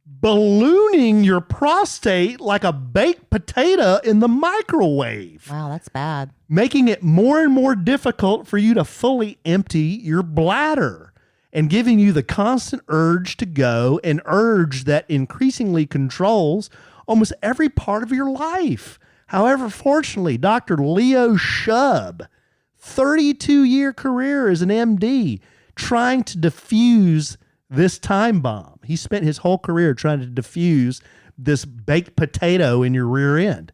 Ballooning your prostate like a baked potato in the microwave.
Wow, that's bad.
Making it more and more difficult for you to fully empty your bladder and giving you the constant urge to go, an urge that increasingly controls almost every part of your life. However, fortunately, Dr. Leo Shub, 32-year career as an MD, trying to diffuse this time bomb. He spent his whole career trying to diffuse this baked potato in your rear end.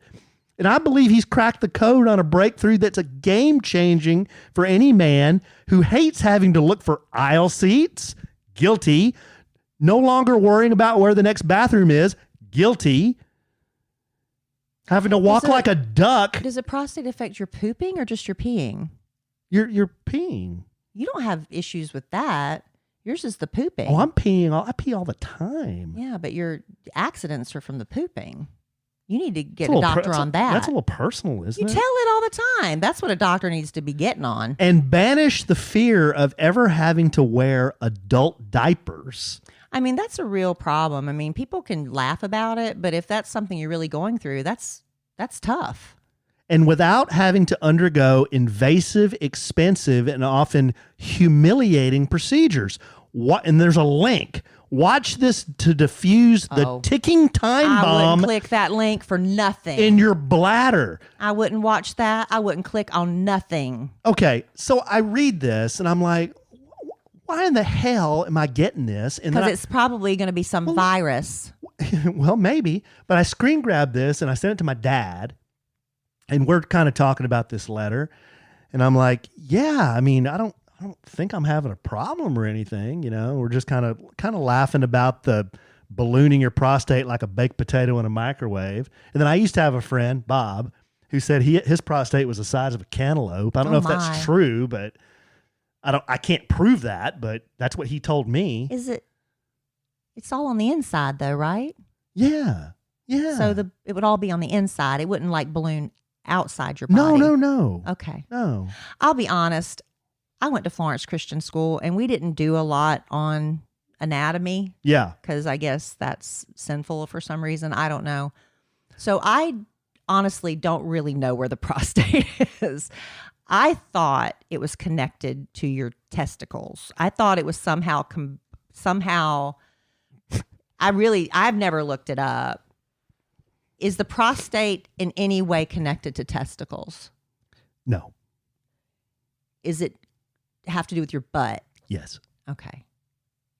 And I believe he's cracked the code on a breakthrough that's a game-changing for any man who hates having to look for aisle seats, guilty, no longer worrying about where the next bathroom is, guilty, having to walk like a duck.
Does a prostate affect your pooping or just your peeing?
You're peeing.
You don't have issues with that. Yours is the pooping.
Oh, I'm peeing. I pee all the time.
Yeah, but your accidents are from the pooping. You need to get
It's
a doctor
that's
on that.
That's a little personal, isn't
You
it?
tell it all the time. That's what a doctor needs to be getting on.
And banish the fear of ever having to wear adult diapers.
I mean, that's a real problem. I mean, people can laugh about it, but if that's something you're really going through, that's tough.
And without having to undergo invasive, expensive, and often humiliating procedures. And there's a link. Watch this to diffuse the ticking time
I
bomb.
wouldn't click that link for nothing.
In your bladder.
I wouldn't watch that. I wouldn't click on nothing.
Okay, so I read this and I'm like, why in the hell am I getting this?
Because it's probably going to be some virus.
Well, maybe. But I screen grabbed this and I sent it to my dad. And we're kind of talking about this letter. And I'm like, yeah, I mean, I don't think I'm having a problem or anything. You know, we're just kind of laughing about the ballooning your prostate like a baked potato in a microwave. And then I used to have a friend, Bob, who said his prostate was the size of a cantaloupe. I don't know if that's true, but I can't prove that, but that's what he told me.
It's all on the inside though, right?
Yeah. Yeah.
So it would all be on the inside. It wouldn't like balloon outside your body.
No.
Okay.
No.
I'll be honest. I went to Florence Christian School and we didn't do a lot on anatomy.
Yeah.
Because I guess that's sinful for some reason. I don't know. So I honestly don't really know where the prostate is. I thought it was connected to your testicles. I thought it was somehow I've never looked it up. Is the prostate in any way connected to testicles?
No.
Is it have to do with your butt?
Yes.
Okay.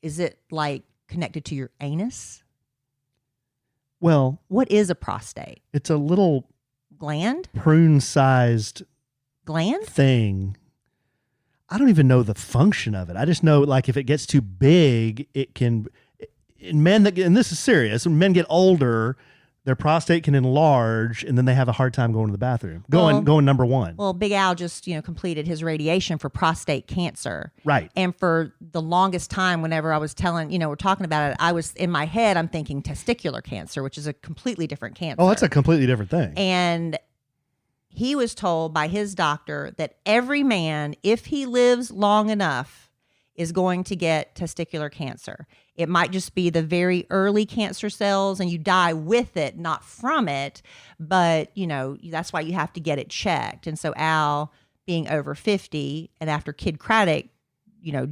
Is it like connected to your anus?
Well,
what is a prostate?
It's a little
gland? Prune-sized
gland thing. I don't even know the function of it. I just know, like, if it gets too big, it can. In men and this is serious. When men get older, their prostate can enlarge, and then they have a hard time going to the bathroom. Going number one.
Well, Big Al just completed his radiation for prostate cancer.
Right.
And for the longest time, whenever I was we're talking about it, I was in my head, I'm thinking testicular cancer, which is a completely different cancer.
Oh, that's a completely different thing.
And he was told by his doctor that every man, if he lives long enough, is going to get testicular cancer. It might just be the very early cancer cells and you die with it, not from it. But, that's why you have to get it checked. And so Al, being over 50, and after Kid Craddock,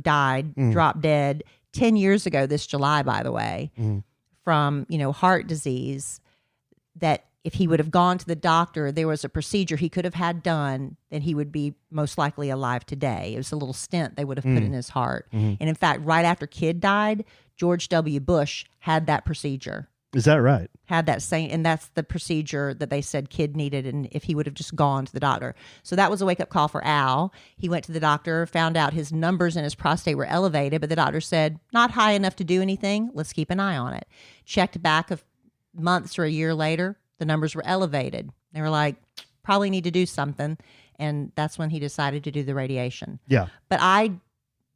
died, dropped dead 10 years ago, this July, by the way, from, heart disease, that if he would have gone to the doctor, there was a procedure he could have had done, then he would be most likely alive today. It was a little stent they would have put in his heart. And in fact, right after Kid died, George W. Bush had that procedure.
Is that right?
Had that same, and that's the procedure that they said kid needed, and if he would have just gone to the doctor. So that was a wake-up call for Al. He went to the doctor, found out his numbers in his prostate were elevated, but the doctor said, not high enough to do anything. Let's keep an eye on it. Checked back a months or a year later, the numbers were elevated. They were like, probably need to do something, and that's when he decided to do the radiation.
Yeah.
But I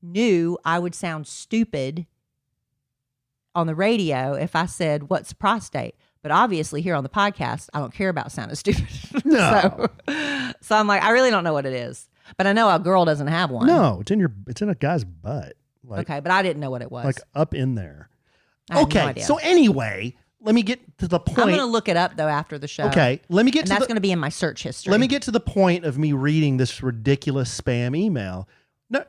knew I would sound stupid on the radio if I said, what's prostate? But obviously here on the podcast, I don't care about sounding stupid.
No.
So I'm like, I really don't know what it is. But I know a girl doesn't have one.
No, it's in a guy's butt. Like,
Okay, but I didn't know what it was.
like up in there.
I had no
Okay.
idea.
So anyway, let me get to the point.
I'm going to look it up, though, after the show.
Okay. Let me get
And
to
that's
the
going to be in my search history.
Let me get to the point of me reading this ridiculous spam email. No,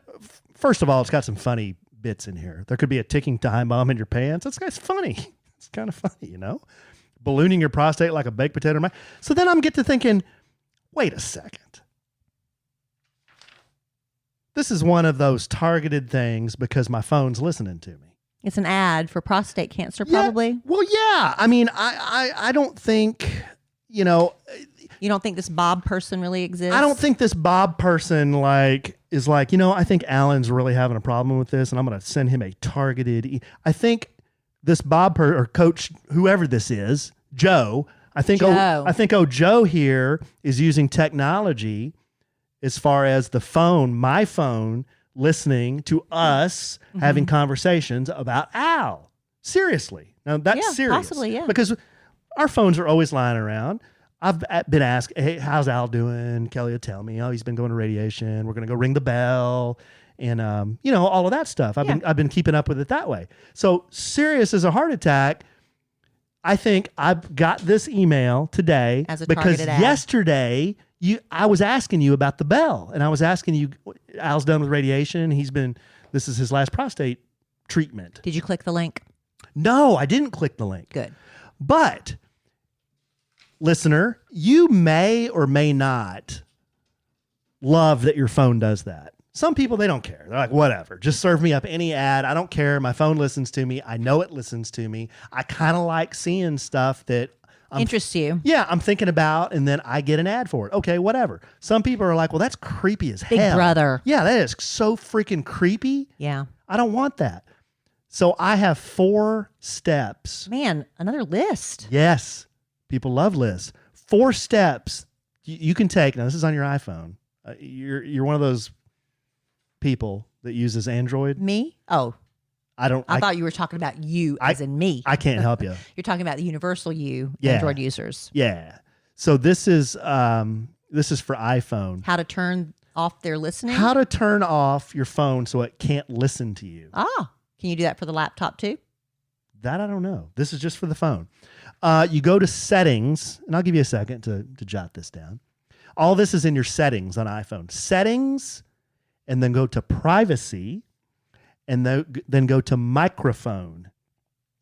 first of all, it's got some funny bits in here. There could be a ticking time bomb in your pants. That's funny. It's kind of funny, ballooning your prostate like a baked potato. So then I'm get to thinking, wait a second. This is one of those targeted things because my phone's listening to me.
It's an ad for prostate cancer,
Yeah,
probably.
well, yeah. I mean, I don't think,
You don't think this Bob person really exists?
I don't think this Bob person is like, I think Alan's really having a problem with this, and I'm going to send him a targeted. I think this Bob or Coach, whoever this is, Joe. I think Joe here is using technology as far as the phone, my phone, listening to us having conversations about Al. Seriously, now that's serious.
Possibly, yeah.
Because our phones are always lying around. I've been asked, hey, how's Al doing? Kelly will tell me, he's been going to radiation. We're going to go ring the bell and, all of that stuff. I've been keeping up with it that way. So serious as a heart attack, I think I've got this email today
As a
because
targeted ad.
yesterday I was asking you about the bell, and I was asking you, Al's done with radiation. This is his last prostate treatment.
Did you click the link?
No, I didn't click the link.
Good.
But listener, you may or may not love that your phone does that. Some people, they don't care. They're like, whatever, just serve me up any ad. I don't care. My phone listens to me. I know it listens to me. I kind of like seeing stuff that
interests you.
Yeah, I'm thinking about, and then I get an ad for it. Okay, whatever. Some people are like, well, that's creepy as hell.
Big Brother.
Yeah, that is so freaking creepy.
Yeah.
I don't want that. So I have 4 steps.
Man, another list.
Yes. People love lists. 4 steps you can take. Now, this is on your iPhone. You're one of those people that uses Android.
Me? Oh,
I
thought you were talking about you as in me.
I can't help you.
You're talking about the universal you,
Yeah.
Android users.
Yeah. So this is for iPhone.
How to turn off their listening?
How to turn off your phone so it can't listen to you.
Can you do that for the laptop too?
That I don't know. This is just for the phone. You go to settings, and I'll give you a second to jot this down. All this is in your settings on iPhone. Settings, and then go to privacy, and then go to microphone.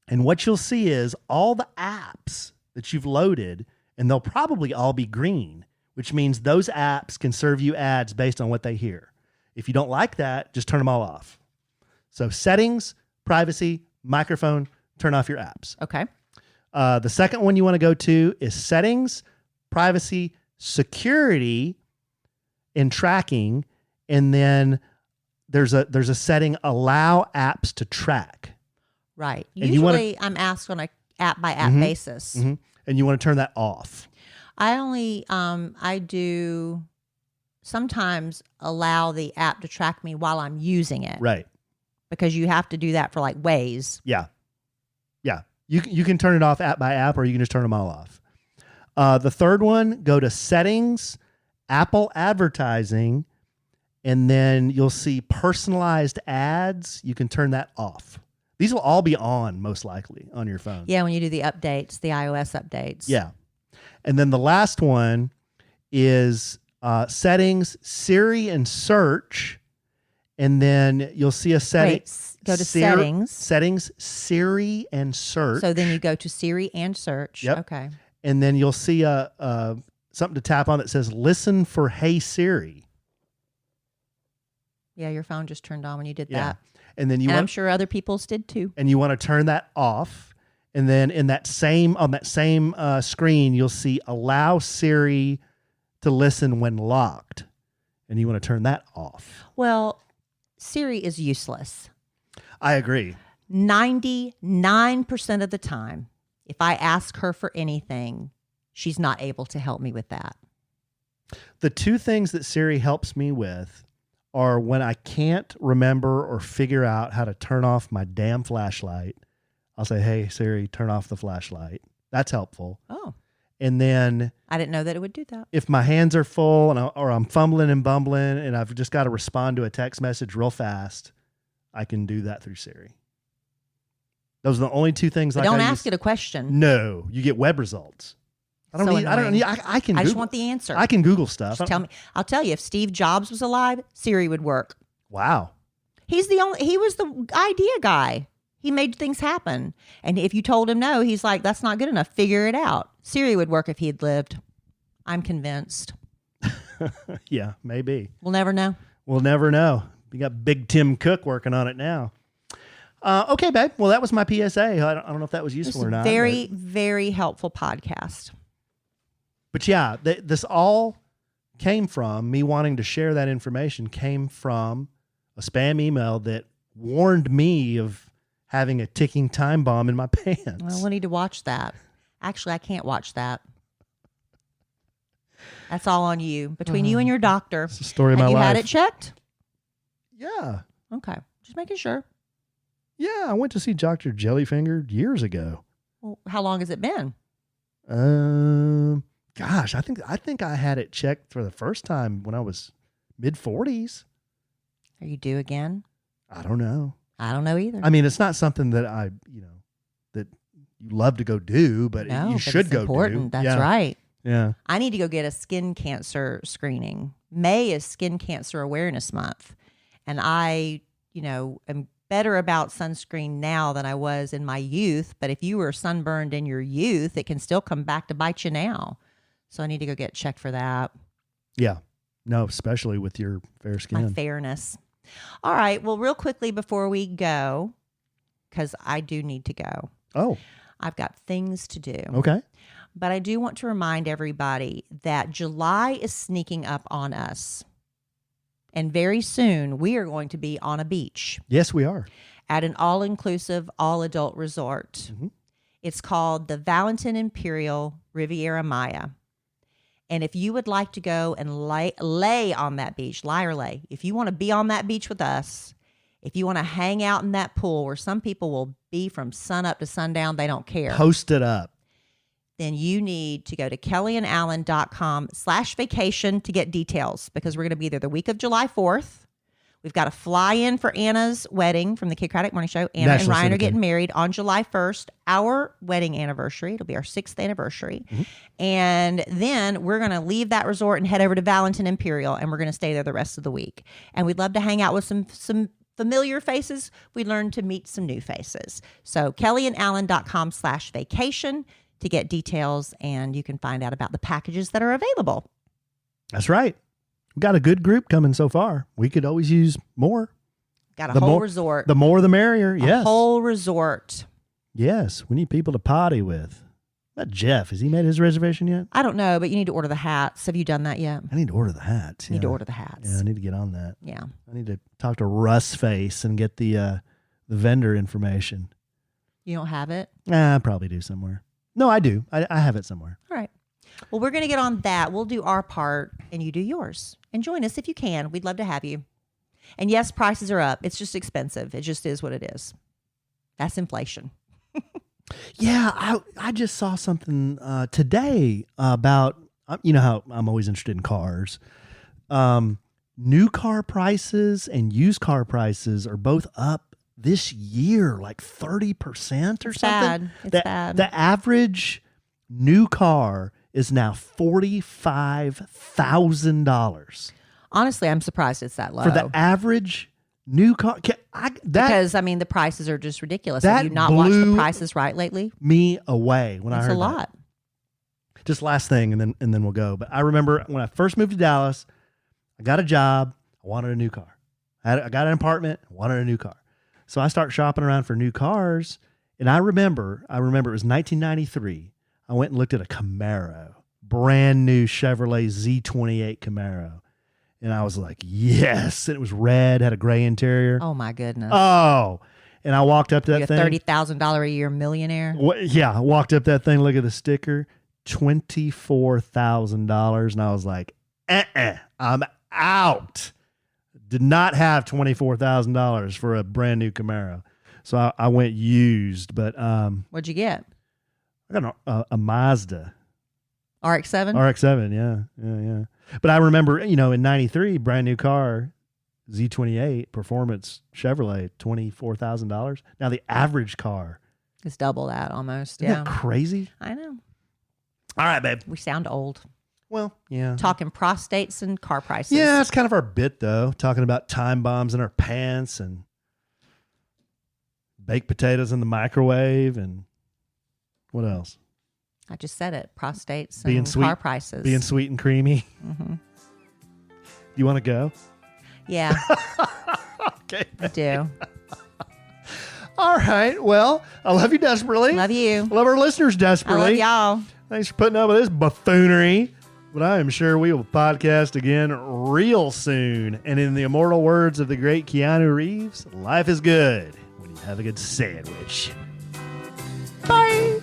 And what you'll see is all the apps that you've loaded, and they'll probably all be green, which means those apps can serve you ads based on what they hear. If you don't like that, just turn them all off. So settings, privacy, microphone, turn off your apps.
Okay.
The second one you want to go to is settings, privacy, security, and tracking. And then there's a setting, allow apps to track.
Right.
And
Usually I'm asked on a app by app basis.
Mm-hmm. And you want to turn that off.
I only, I do sometimes allow the app to track me while I'm using it.
Right.
Because you have to do that for like Waze.
Yeah. Yeah. You can turn it off app by app, or you can just turn them all off. The third one, go to settings, Apple advertising, and then you'll see personalized ads. You can turn that off. These will all be on, most likely, on your phone.
Yeah, when you do the updates, the iOS updates.
Yeah. And then the last one is settings, Siri, and search. And then you'll see a setting.
Wait, go to settings.
Settings, Siri, and search.
So then you go to Siri and search.
Yep.
Okay.
And then you'll see something to tap on that says, listen for Hey Siri.
Yeah, your phone just turned on when you did
Yeah.
that.
And then
I'm sure other people's did too.
And you want to turn that off. And then on that same screen, you'll see allow Siri to listen when locked. And you want to turn that off.
Well, Siri is useless.
I agree.
99% of the time, if I ask her for anything, she's not able to help me with that.
The two things that Siri helps me with are when I can't remember or figure out how to turn off my damn flashlight. I'll say, hey, Siri, turn off the flashlight. That's helpful.
Oh.
And then
I didn't know that it would do that.
if my hands are full or I'm fumbling and bumbling and I've just got to respond to a text message real fast, I can do that through Siri. Those are the only two things.
But don't ask it a question.
No, you get web results. I can
I
Google.
just want the answer.
I can Google stuff.
Just tell me. I'll tell you, if Steve Jobs was alive, Siri would work.
Wow.
He was the idea guy. He made things happen. And if you told him no, he's like, that's not good enough. Figure it out. Siri would work if he had lived. I'm convinced.
Yeah, maybe.
We'll never know.
We'll never know. We got Big Tim Cook working on it now. Okay, babe. Well, that was my PSA. I don't know if that was useful or not.
Very, very helpful podcast.
But yeah, this all came from me wanting to share that information, came from a spam email that warned me of having a ticking time bomb in my pants.
Well, we'll need to watch that. Actually, I can't watch that. That's all on you. Between you and your doctor.
It's the story of my life.
Have you had it checked?
Yeah.
Okay. Just making sure.
Yeah, I went to see Dr. Jellyfinger years ago.
Well, how long has it been?
Gosh, I think I had it checked for the first time when I was mid-40s.
Are you due again?
I don't know.
I don't know either.
I mean, it's not something that that you love to go do, but you should go
important.
do.
That's right.
Yeah.
I need to go get a skin cancer screening. May is Skin Cancer Awareness Month. And I, am better about sunscreen now than I was in my youth. But if you were sunburned in your youth, it can still come back to bite you now. So I need to go get checked for that.
Yeah. No, especially with your fair skin.
My fairness. All right. Well, real quickly before we go, because I do need to go.
Oh.
I've got things to do.
Okay.
But I do want to remind everybody that July is sneaking up on us. And very soon we are going to be on a beach.
Yes, we are.
At an all-inclusive, all-adult resort.
Mm-hmm.
It's called the Valentin Imperial Riviera Maya. And if you would like to go and lay on that beach, lie or lay, if you want to be on that beach with us, if you want to hang out in that pool where some people will be from sun up to sundown, they don't care.
Post it up.
Then you need to go to kellyandallen.com/vacation to get details, because we're going to be there the week of July 4th. We've got a fly-in for Anna's wedding from the Kid Craddock Morning Show. Anna and Ryan are getting married on July 1st, our wedding anniversary. It'll be our 6th anniversary. Mm-hmm. And then we're going to leave that resort and head over to Valentin Imperial, and we're going to stay there the rest of the week. And we'd love to hang out with some familiar faces. We learned to meet some new faces. So kellyandallen.com/vacation to get details, and you can find out about the packages that are available.
That's right. We got a good group coming so far. We could always use more.
Got a whole resort.
The more the merrier. Yes.
A whole resort.
Yes. We need people to potty with. That Jeff, has he made his reservation yet?
I don't know, but you need to order the hats. Have you done that yet?
I need to order the hats.
You need to order the hats.
Yeah, I need to get on that.
Yeah.
I need to talk to Russ Face and get the vendor information.
You don't have it?
I probably do somewhere. No, I do. I have it somewhere.
All right. Well, we're going to get on that. We'll do our part and you do yours. And join us if you can. We'd love to have you. And yes, prices are up. It's just expensive. It just is what it is. That's inflation.
Yeah, I just saw something today about, how I'm always interested in cars. New car prices and used car prices are both up this year, like 30% or something.
Bad. It's bad.
The average new car is now $45,000.
Honestly, I'm surprised it's that low.
For the average new car.
Because, the prices are just ridiculous. Have you not watched The Price is Right lately?
Me away when I heard
It's a lot.
That. Just last thing, and then we'll go. But I remember when I first moved to Dallas, I got a job. I wanted a new car. I got an apartment. I wanted a new car. So I start shopping around for new cars, And I remember it was 1993. I went and looked at a Camaro, brand new Chevrolet Z28 Camaro. And I was like, yes. And it was red, had a gray interior.
Oh, my goodness.
Oh. And I walked up to that
You're
thing.
a $30,000 a year millionaire.
Yeah. I walked up that thing, look at the sticker, $24,000. And I was like, I'm out. Did not have $24,000 for a brand new Camaro. So I went used, but
What'd you get?
I got a Mazda.
RX-7?
RX-7, yeah. But I remember, in 93, brand new car, Z28, performance Chevrolet, $24,000. Now the average car.
It's double that almost,
Isn't that crazy?
I know.
All right, babe.
We sound old.
Well, yeah.
Talking prostates and car prices.
Yeah, it's kind of our bit, though. Talking about time bombs in our pants and baked potatoes in the microwave and what else?
I just said it. Prostates
Being
and
sweet,
car prices.
Being sweet and creamy.
Mm-hmm.
You want to go?
Yeah.
Okay.
I do.
All right. Well, I love you desperately.
Love you.
Love our listeners
I
desperately.
love y'all.
Thanks for putting up with this buffoonery. But I am sure we will podcast again real soon. And in the immortal words of the great Keanu Reeves, life is good when you have a good sandwich. Bye.